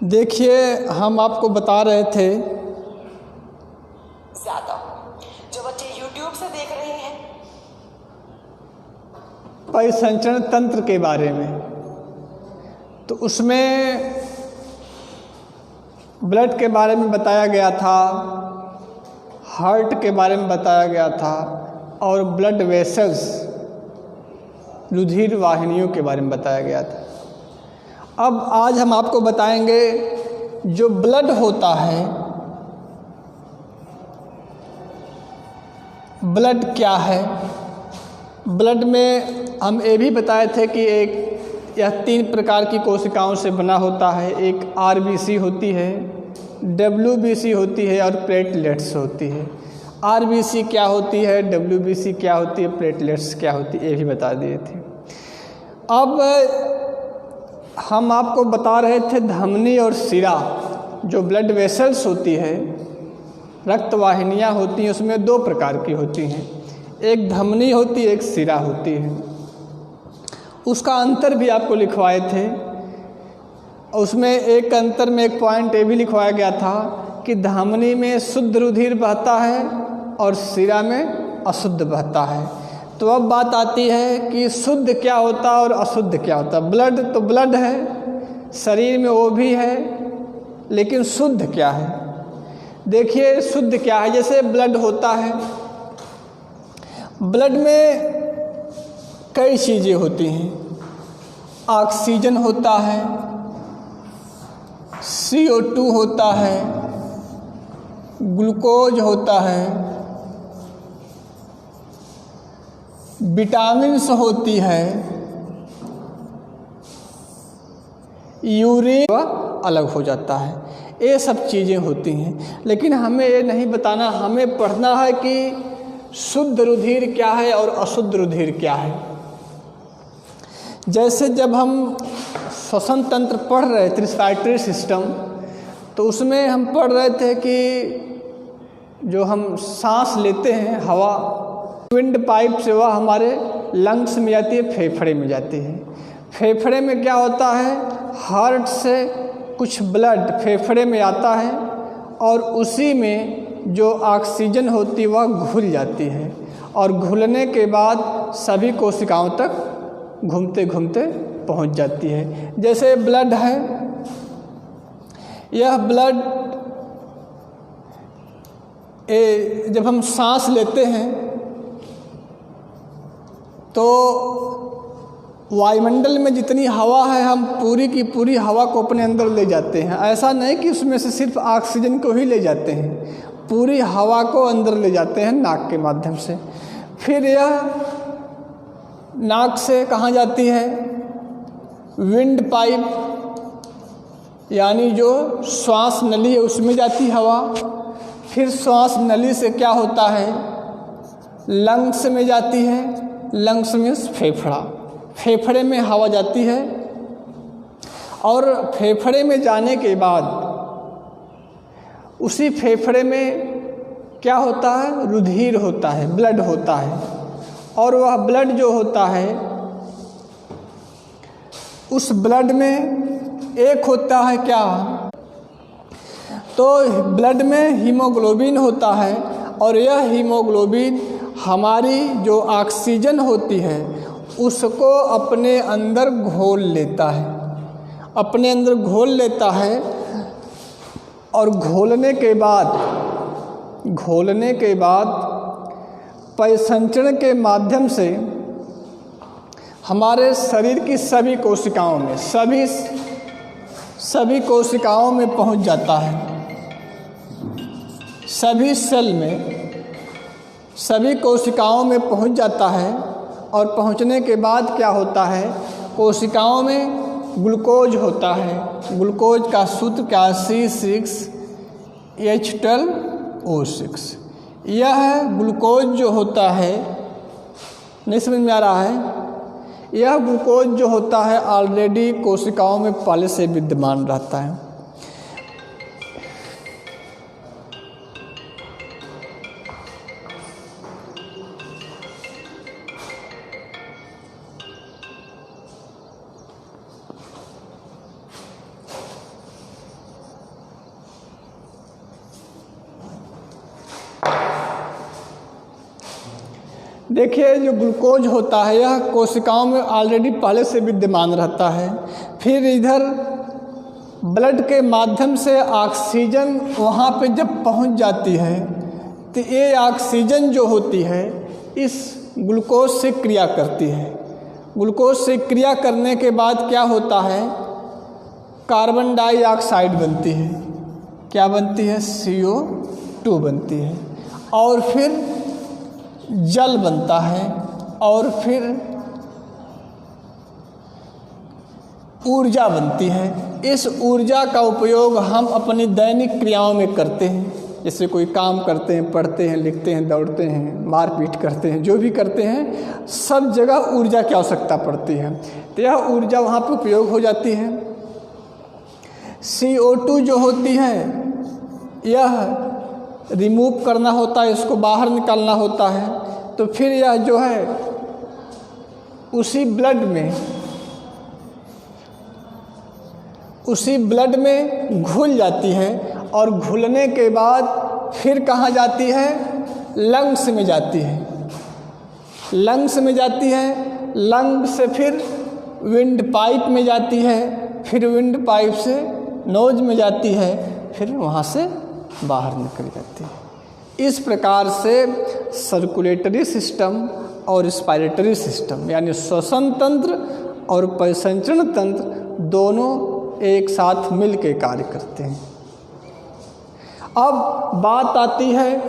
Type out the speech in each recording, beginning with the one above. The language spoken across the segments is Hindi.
देखिए, हम आपको बता रहे थे ज्यादा जो बच्चे YouTube से देख रहे हैं परिसंचरण तंत्र के बारे में। तो उसमें ब्लड के बारे में बताया गया था, हार्ट के बारे में बताया गया था और ब्लड वेसल्स रुधिर वाहिनियों के बारे में बताया गया था। अब आज हम आपको बताएंगे जो ब्लड होता है, ब्लड क्या है। ब्लड में हम ये भी बताए थे कि यह 3 प्रकार की कोशिकाओं से बना होता है। एक RBC होती है, WBC होती है और प्लेटलेट्स होती है। RBC क्या होती है, WBC क्या होती है, प्लेटलेट्स क्या होती है, ये भी बता दिए थे। अब हम आपको बता रहे थे धमनी और सिरा, जो ब्लड वेसल्स होती है, रक्त वाहिनियाँ होती हैं, उसमें 2 प्रकार की होती हैं। एक धमनी होती है, एक सिरा होती है। उसका अंतर भी आपको लिखवाए थे। उसमें एक अंतर में एक पॉइंट ये भी लिखवाया गया था कि धमनी में शुद्ध रुधिर बहता है और सिरा में अशुद्ध बहता है। तो अब बात आती है कि शुद्ध क्या होता है और अशुद्ध क्या होता है। ब्लड तो ब्लड है, शरीर में वो भी है, लेकिन शुद्ध क्या है। देखिए शुद्ध क्या है। जैसे ब्लड होता है, ब्लड में कई चीज़ें होती हैं। ऑक्सीजन होता है, CO2 होता है, ग्लूकोज होता है, विटामिन्स होती है, यूरिन अलग हो जाता है। ये सब चीज़ें होती हैं, लेकिन हमें ये नहीं बताना, हमें पढ़ना है कि शुद्ध रुधिर क्या है और अशुद्ध रुधिर क्या है। जैसे जब हम श्वसन तंत्र पढ़ रहे थे, रिस्पायरेटरी सिस्टम, तो उसमें हम पढ़ रहे थे कि जो हम सांस लेते हैं हवा, विंड पाइप से वह हमारे लंग्स में जाती है, फेफड़े में जाती है। फेफड़े में क्या होता है, हार्ट से कुछ ब्लड फेफड़े में आता है और उसी में जो ऑक्सीजन होती है वह घुल जाती है और घुलने के बाद सभी कोशिकाओं तक घूमते घूमते पहुंच जाती है। जैसे ब्लड है, यह ब्लड जब हम सांस लेते हैं तो वायुमंडल में जितनी हवा है हम पूरी की पूरी हवा को अपने अंदर ले जाते हैं। ऐसा नहीं कि उसमें से सिर्फ ऑक्सीजन को ही ले जाते हैं, पूरी हवा को अंदर ले जाते हैं नाक के माध्यम से। फिर यह नाक से कहाँ जाती है, विंड पाइप यानी जो श्वास नली है उसमें जाती हवा। फिर श्वास नली से क्या होता है, लंग्स में जाती है, लंग्स में फेफड़ा, फेफड़े में हवा जाती है और फेफड़े में जाने के बाद उसी फेफड़े में क्या होता है, रुधिर होता है, ब्लड होता है। और वह ब्लड जो होता है, उस ब्लड में एक होता है क्या, तो ब्लड में हीमोग्लोबिन होता है और यह हीमोग्लोबिन हमारी जो ऑक्सीजन होती है उसको अपने अंदर घोल लेता है, अपने अंदर घोल लेता है। और घोलने के बाद परिसंचरण के माध्यम से हमारे शरीर की सभी कोशिकाओं में, सभी कोशिकाओं में पहुंच जाता है, सभी सेल में, सभी कोशिकाओं में पहुंच जाता है। और पहुंचने के बाद क्या होता है, कोशिकाओं में ग्लूकोज होता है। ग्लूकोज का सूत्र क्या है, C6H12O6। यह ग्लूकोज जो होता है, नहीं समझ में आ रहा है, यह ग्लूकोज जो होता है ऑलरेडी कोशिकाओं में पहले से विद्यमान रहता है। देखिए, जो ग्लूकोज होता है यह कोशिकाओं में ऑलरेडी पहले से विद्यमान रहता है। फिर इधर ब्लड के माध्यम से ऑक्सीजन वहाँ पे जब पहुँच जाती है तो ये ऑक्सीजन जो होती है इस ग्लूकोज से क्रिया करती है। ग्लूकोज से क्रिया करने के बाद क्या होता है, कार्बन डाइऑक्साइड बनती है। क्या बनती है? CO2 बनती है। और फिर जल बनता है और फिर ऊर्जा बनती है। इस ऊर्जा का उपयोग हम अपनी दैनिक क्रियाओं में करते हैं, जैसे कोई काम करते हैं, पढ़ते हैं, लिखते हैं, दौड़ते हैं, मारपीट करते हैं, जो भी करते हैं सब जगह ऊर्जा की आवश्यकता पड़ती है। तो यह ऊर्जा वहाँ पर उपयोग हो जाती है। CO2 जो होती है यह रिमूव करना होता है, इसको बाहर निकालना होता है। तो फिर यह जो है उसी ब्लड में घुल जाती है और घुलने के बाद फिर कहाँ जाती है? लंग्स में जाती है। लंग्स में जाती है, लंग से फिर विंड पाइप में जाती है, फिर विंड पाइप से नोज में जाती है, फिर वहाँ से बाहर निकल जाती है। इस प्रकार से सर्कुलेटरी सिस्टम और रिस्पायरेटरी सिस्टम यानी श्वसन तंत्र और परिसंचरण तंत्र दोनों एक साथ मिल के कार्य करते हैं। अब बात आती है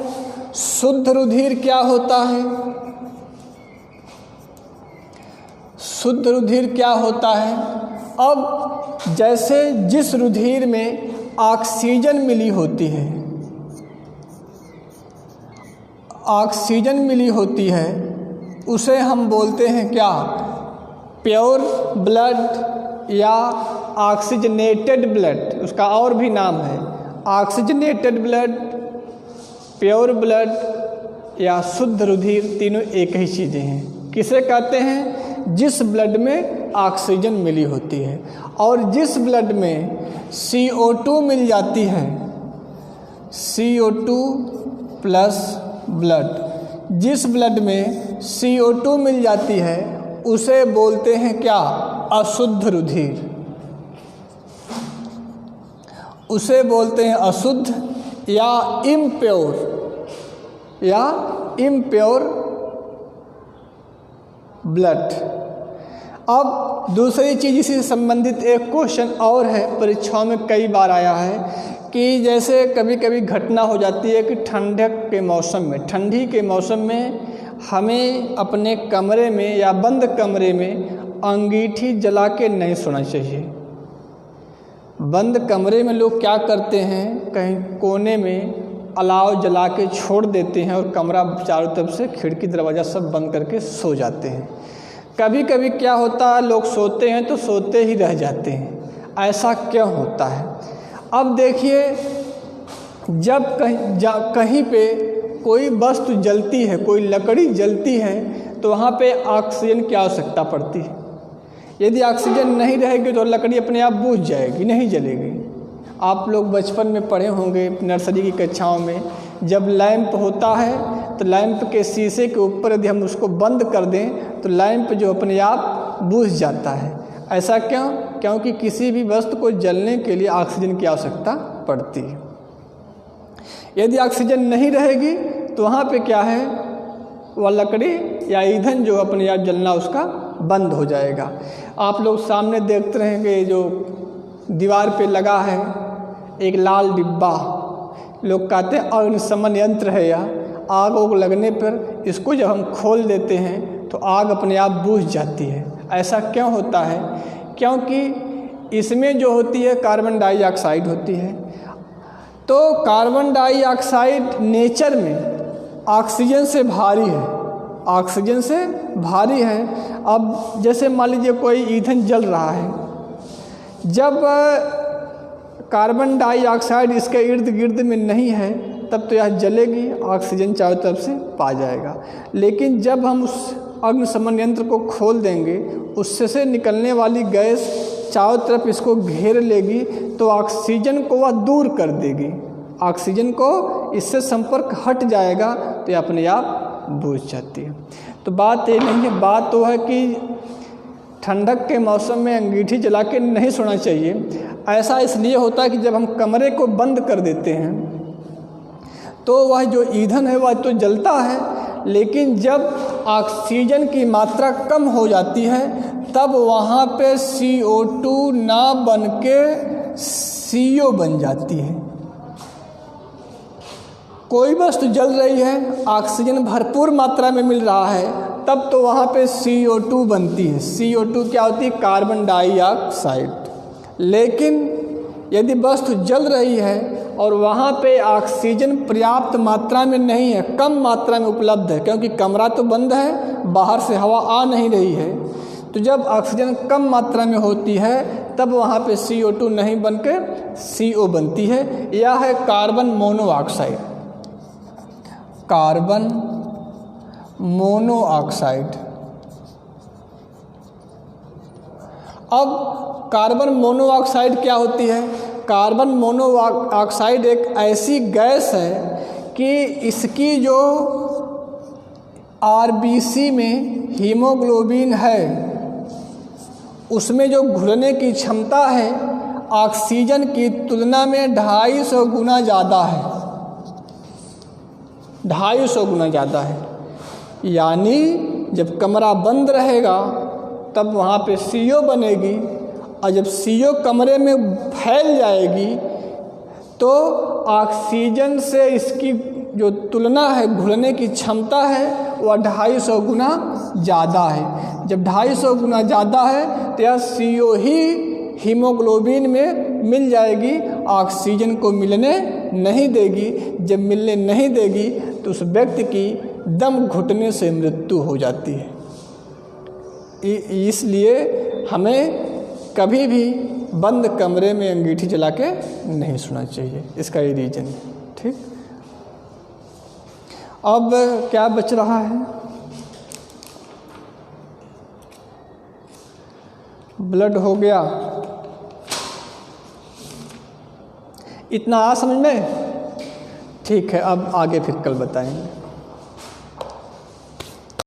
शुद्ध रुधिर क्या होता है। शुद्ध रुधिर क्या होता है? अब जैसे जिस रुधिर में ऑक्सीजन मिली होती है, ऑक्सीजन मिली होती है उसे हम बोलते हैं क्या? प्योर ब्लड या ऑक्सीजनेटेड ब्लड। उसका और भी नाम है ऑक्सीजनेटेड ब्लड, प्योर ब्लड या शुद्ध रुधिर, तीनों एक ही चीज़ें हैं। किसे कहते हैं? जिस ब्लड में ऑक्सीजन मिली होती है। और जिस ब्लड में CO2 मिल जाती है, CO2 प्लस ब्लड, जिस ब्लड में CO2 मिल जाती है उसे बोलते हैं क्या? अशुद्ध रुधिर। उसे बोलते हैं अशुद्ध या इम्प्योर ब्लड। अब दूसरी चीज़ इसी से संबंधित एक क्वेश्चन और है, परीक्षाओं में कई बार आया है कि जैसे कभी कभी घटना हो जाती है कि ठंडी के मौसम में हमें अपने कमरे में या बंद कमरे में अंगीठी जला के नहीं सोना चाहिए। बंद कमरे में लोग क्या करते हैं, कहीं कोने में अलाव जला के छोड़ देते हैं और कमरा चारों तरफ से खिड़की दरवाज़ा सब बंद करके सो जाते हैं। कभी कभी क्या होता है, लोग सोते हैं तो सोते ही रह जाते हैं। ऐसा क्यों होता है? अब देखिए, जब कहीं पे कोई वस्तु जलती है, कोई लकड़ी जलती है तो वहाँ पे ऑक्सीजन की आवश्यकता पड़ती है। यदि ऑक्सीजन नहीं रहेगी तो लकड़ी अपने आप बुझ जाएगी, नहीं जलेगी। आप लोग बचपन में पढ़े होंगे नर्सरी की कक्षाओं में, जब लैंप होता है तो लैंप के शीशे के ऊपर यदि हम उसको बंद कर दें तो लैंप जो अपने आप बुझ जाता है। ऐसा क्यों? क्योंकि किसी भी वस्तु को जलने के लिए ऑक्सीजन की आवश्यकता पड़ती है। यदि ऑक्सीजन नहीं रहेगी तो वहाँ पे क्या है, वह लकड़ी या ईंधन जो अपने आप जलना उसका बंद हो जाएगा। आप लोग सामने देखते रहेंगे जो दीवार पे लगा है एक लाल डिब्बा, लोग कहते हैं अग्निशमन यंत्र है यह। आग उग लगने पर इसको जब हम खोल देते हैं तो आग अपने आप बुझ जाती है। ऐसा क्यों होता है? क्योंकि इसमें जो होती है कार्बन डाइऑक्साइड होती है। तो कार्बन डाइऑक्साइड नेचर में ऑक्सीजन से भारी है, ऑक्सीजन से भारी है। अब जैसे मान लीजिए कोई ईंधन जल रहा है, जब कार्बन डाइऑक्साइड इसके इर्द गिर्द में नहीं है तब तो यह जलेगी, ऑक्सीजन चारों तरफ से पा जाएगा। लेकिन जब हम उस अग्निशमन यंत्र को खोल देंगे, उससे से निकलने वाली गैस चारों तरफ इसको घेर लेगी तो ऑक्सीजन को वह दूर कर देगी, ऑक्सीजन को इससे संपर्क हट जाएगा तो ये अपने आप बुझ जाती है। तो बात ये नहीं है, बात तो है कि ठंडक के मौसम में अंगीठी जला के नहीं सोना चाहिए। ऐसा इसलिए होता है कि जब हम कमरे को बंद कर देते हैं तो वह जो ईंधन है वह तो जलता है, लेकिन जब ऑक्सीजन की मात्रा कम हो जाती है तब वहाँ पे CO2 ना बन के CO बन जाती है। कोई वस्तु जल रही है, ऑक्सीजन भरपूर मात्रा में मिल रहा है, तब तो वहाँ पे CO2 बनती है। CO2 क्या होती है? Carbon dioxide. लेकिन यदि वस्तु जल रही है और वहाँ पे ऑक्सीजन पर्याप्त मात्रा में नहीं है, कम मात्रा में उपलब्ध है, क्योंकि कमरा तो बंद है, बाहर से हवा आ नहीं रही है, तो जब ऑक्सीजन कम मात्रा में होती है तब वहाँ पे CO2 नहीं बन के CO बनती है। यह है कार्बन मोनोऑक्साइड। Carbon monoxide. अब कार्बन मोनोऑक्साइड क्या होती है? कार्बन मोनोऑक्साइड एक ऐसी गैस है कि इसकी जो RBC में हीमोग्लोबिन है उसमें जो घुलने की क्षमता है ऑक्सीजन की तुलना में 250 गुना ज़्यादा है। 250 गुना ज़्यादा है। यानी जब कमरा बंद रहेगा तब वहाँ पे CO बनेगी, और जब CO कमरे में फैल जाएगी तो ऑक्सीजन से इसकी जो तुलना है, घुलने की क्षमता है, वह 250 गुना ज़्यादा है। जब 250 गुना ज़्यादा है तो यह CO ही हीमोग्लोबिन में मिल जाएगी, ऑक्सीजन को मिलने नहीं देगी। जब मिलने नहीं देगी तो उस व्यक्ति की दम घुटने से मृत्यु हो जाती है। इसलिए हमें कभी भी बंद कमरे में अंगीठी जला के नहीं सोना चाहिए। इसका ये रीज़न है। ठीक, अब क्या बच रहा है? ब्लड हो गया, इतना आ समझ में? ठीक है, अब आगे फिर कल बताएंगे।